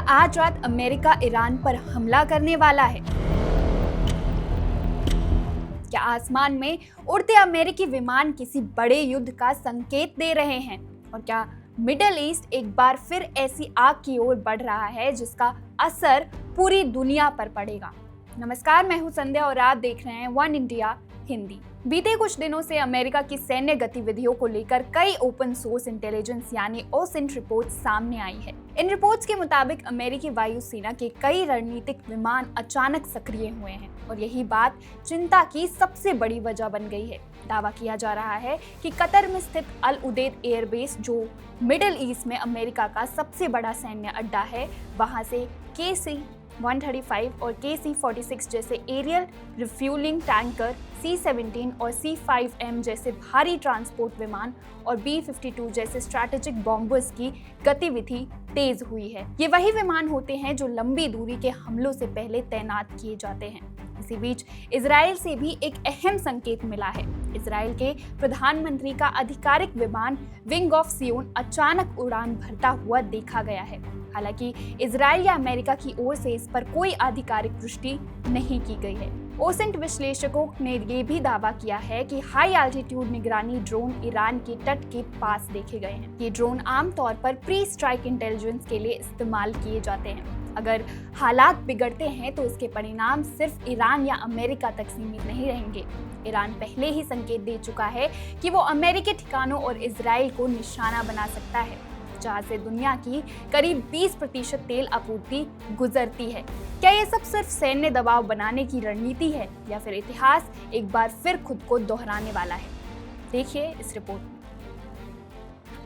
आज रात America Iran पर हमला करने वाला है? क्या आसमान में उड़ते अमेरिकी विमान किसी बड़े युद्ध का संकेत दे रहे हैं? और क्या मिडिल ईस्ट एक बार फिर ऐसी आग की ओर बढ़ रहा है जिसका असर पूरी दुनिया पर पड़ेगा? नमस्कार, मैं हूं संध्या और आप देख रहे हैं वन इंडिया हिंदी। बीते कुछ दिनों से अमेरिका की सैन्य गतिविधियों को लेकर कई ओपन सोर्स इंटेलिजेंस यानी ओसिंट रिपोर्ट सामने आई है। इन रिपोर्ट्स के मुताबिक अमेरिकी वायुसेना के कई रणनीतिक विमान अचानक सक्रिय हुए हैं और यही बात चिंता की सबसे बड़ी वजह बन गई है। दावा किया जा रहा है कि कतर में स्थित अल उदेद एयरबेस, जो मिडिल ईस्ट में अमेरिका का सबसे बड़ा सैन्य अड्डा है, वहां से KC-135 और KC-46 जैसे एरियल रिफ्यूलिंग टैंकर, C-17 और C-5M जैसे भारी ट्रांसपोर्ट विमान और B-52 जैसे स्ट्रैटेजिक बॉम्बर्स की गतिविधि तेज हुई है। ये वही विमान होते हैं जो लंबी दूरी के हमलों से पहले तैनात किए जाते हैं। इसी बीच इजराइल से भी एक अहम संकेत मिला है। इजराइल के प्रधानमंत्री का आधिकारिक विमान विंग ऑफ सियोन अचानक उड़ान भरता हुआ देखा गया है। हालांकि इजराइल या अमेरिका की ओर से इस पर कोई आधिकारिक पुष्टि नहीं की गई है। ओसेंट विश्लेषकों ने ये भी दावा किया है कि हाई एल्टीट्यूड निगरानी ड्रोन ईरान के तट के पास देखे गए हैं। ये ड्रोन आमतौर पर प्री स्ट्राइक इंटेलिजेंस के लिए इस्तेमाल किए जाते हैं। अगर हालात बिगड़ते हैं तो इसके परिणाम सिर्फ ईरान या अमेरिका तक सीमित नहीं रहेंगे। ईरान पहले ही संकेत दे चुका है कि वो अमेरिकी ठिकानों और इजराइल को निशाना बना सकता है, जहां से दुनिया की करीब 20% तेल आपूर्ति गुजरती है। क्या ये सब सिर्फ सैन्य दबाव बनाने की रणनीति है या फिर इतिहास एक बार फिर खुद को दोहराने वाला है? देखिए इस रिपोर्ट में।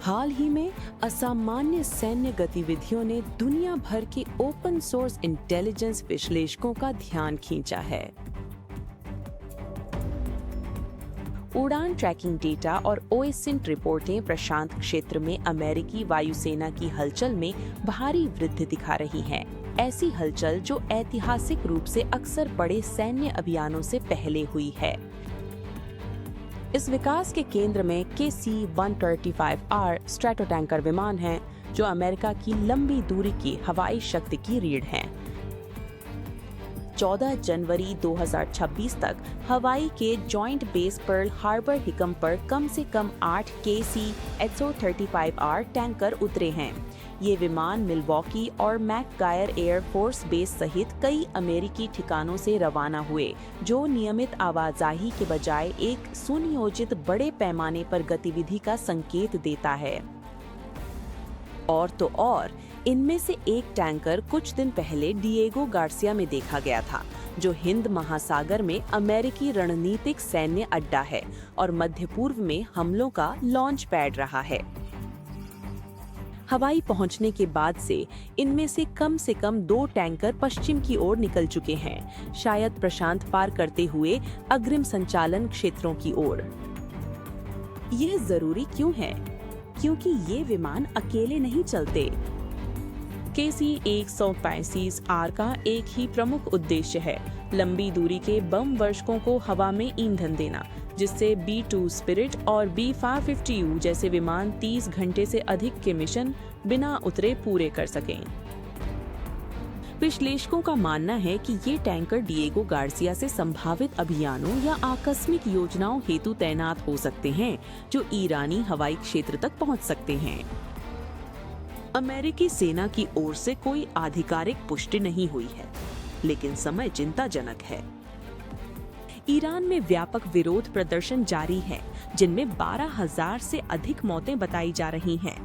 हाल ही में असामान्य सैन्य गतिविधियों ने दुनिया भर के ओपन सोर्स इंटेलिजेंस विश्लेषकों का ध्यान खींचा है। उड़ान ट्रैकिंग डेटा और ओएसिंट रिपोर्टें प्रशांत क्षेत्र में अमेरिकी वायुसेना की हलचल में भारी वृद्धि दिखा रही हैं। ऐसी हलचल जो ऐतिहासिक रूप से अक्सर बड़े सैन्य अभियानों से पहले हुई है। इस विकास के केंद्र में KC-135R स्ट्रैटो टैंकर विमान हैं, जो अमेरिका की लंबी दूरी की हवाई शक्ति की रीढ़ हैं। 14 जनवरी 2026 तक हवाई के जॉइंट बेस पर्ल हार्बर हिकम पर कम से कम 8 KC-135R टैंकर उतरे हैं। ये विमान मिल्वॉकी और मैकगायर एयर फोर्स बेस सहित कई अमेरिकी ठिकानों से रवाना हुए, जो नियमित आवाजाही के बजाय एक सुनियोजित बड़े पैमाने पर गतिविधि का संकेत देता है। और तो और, इनमें से एक टैंकर कुछ दिन पहले डिएगो गार्सिया में देखा गया था, जो हिंद महासागर में अमेरिकी रणनीतिक सैन्य अड्डा है और मध्य पूर्व में हमलों का लॉन्च पैड रहा है। हवाई पहुंचने के बाद से इनमें से कम 2 टैंकर पश्चिम की ओर निकल चुके हैं, शायद प्रशांत पार करते हुए अग्रिम संचालन क्षेत्रों की ओर। यह जरूरी क्यों है? क्योंकि ये विमान अकेले नहीं चलते। KC-135R का एक ही प्रमुख उद्देश्य है, लंबी दूरी के बम वर्षकों को हवा में ईंधन देना, जिससे B-2 स्पिरिट और B-550U जैसे विमान 30 घंटे से अधिक के मिशन बिना उतरे पूरे कर सकें। विश्लेषकों का मानना है कि ये टैंकर डिएगो गार्सिया से संभावित अभियानों या आकस्मिक योजनाओं हेतु तैनात हो सकते हैं, जो ईरानी हवाई क्षेत्र तक पहुंच सकते हैं। अमेरिकी सेना की ओर से कोई आधिकारिक पुष्टि नहीं हुई है, लेकिन समय चिंताजनक है। ईरान में व्यापक विरोध प्रदर्शन जारी है, जिनमें 12,000 से अधिक मौतें बताई जा रही हैं।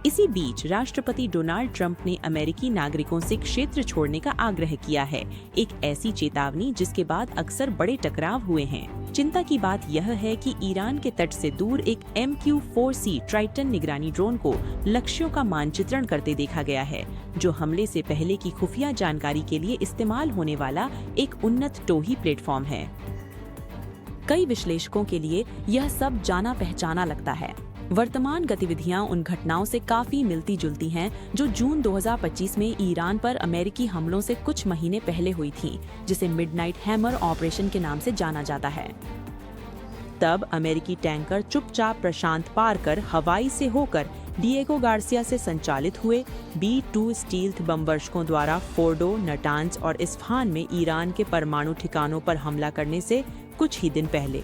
इसी बीच राष्ट्रपति डोनाल्ड ट्रंप ने अमेरिकी नागरिकों से क्षेत्र छोड़ने का आग्रह किया है, एक ऐसी चेतावनी जिसके बाद अक्सर बड़े टकराव हुए हैं। चिंता की बात यह है कि ईरान के तट से दूर एक MQ-4C ट्राइटन निगरानी ड्रोन को लक्ष्यों का मानचित्रण करते देखा गया है, जो हमले से पहले की खुफिया जानकारी के लिए इस्तेमाल होने वाला एक उन्नत टोही प्लेटफॉर्म है। कई विश्लेषकों के लिए यह सब जाना पहचाना लगता है। वर्तमान गतिविधियां उन घटनाओं से काफी मिलती जुलती हैं, जो जून 2025 में ईरान पर अमेरिकी हमलों से कुछ महीने पहले हुई थीं, जिसे मिडनाइट हैमर ऑपरेशन के नाम से जाना जाता है। तब अमेरिकी टैंकर चुपचाप प्रशांत पार कर हवाई से होकर डिएगो गार्सिया से संचालित हुए B-2 स्टील्थ बमवर्षकों द्वारा फोर्डो, नटांज और इस्फहान में ईरान के परमाणु ठिकानों पर हमला करने से कुछ ही दिन पहले।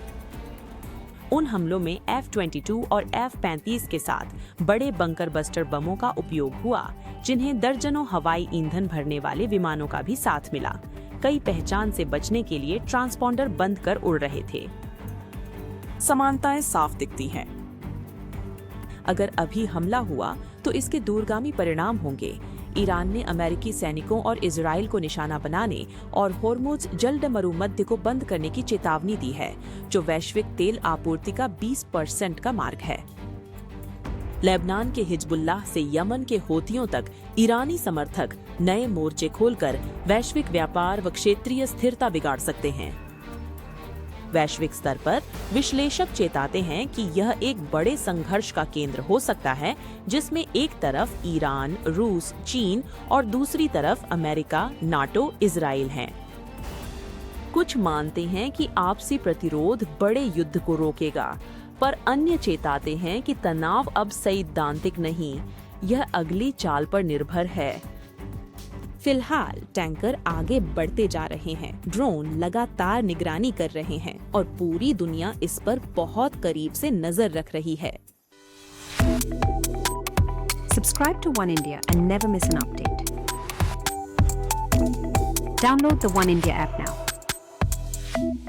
उन हमलों में F-22 और F-35 के साथ बड़े बंकर बस्टर बमों का उपयोग हुआ, जिन्हें दर्जनों हवाई ईंधन भरने वाले विमानों का भी साथ मिला। कई पहचान से बचने के लिए ट्रांसपॉन्डर बंद कर उड़ रहे थे। समानताएं साफ दिखती हैं। अगर अभी हमला हुआ तो इसके दूरगामी परिणाम होंगे। ईरान ने अमेरिकी सैनिकों और इजराइल को निशाना बनाने और होर्मुज जल मरुमध्य को बंद करने की चेतावनी दी है, जो वैश्विक तेल आपूर्ति का 20% का मार्ग है। लेबनान के हिजबुल्लाह से यमन के होतियों तक ईरानी समर्थक नए मोर्चे खोलकर वैश्विक व्यापार व क्षेत्रीय स्थिरता बिगाड़ सकते हैं। वैश्विक स्तर पर विश्लेषक चेताते हैं कि यह एक बड़े संघर्ष का केंद्र हो सकता है, जिसमें एक तरफ ईरान, रूस, चीन और दूसरी तरफ अमेरिका, नाटो, इजराइल हैं। कुछ मानते हैं कि आपसी प्रतिरोध बड़े युद्ध को रोकेगा, पर अन्य चेताते हैं कि तनाव अब सैद्धांतिक नहीं, यह अगली चाल पर निर्भर है। फिलहाल टैंकर आगे बढ़ते जा रहे हैं, ड्रोन लगातार निगरानी कर रहे हैं और पूरी दुनिया इस पर बहुत करीब से नजर रख रही है। Subscribe to One India and never miss an update. Download the One India app now.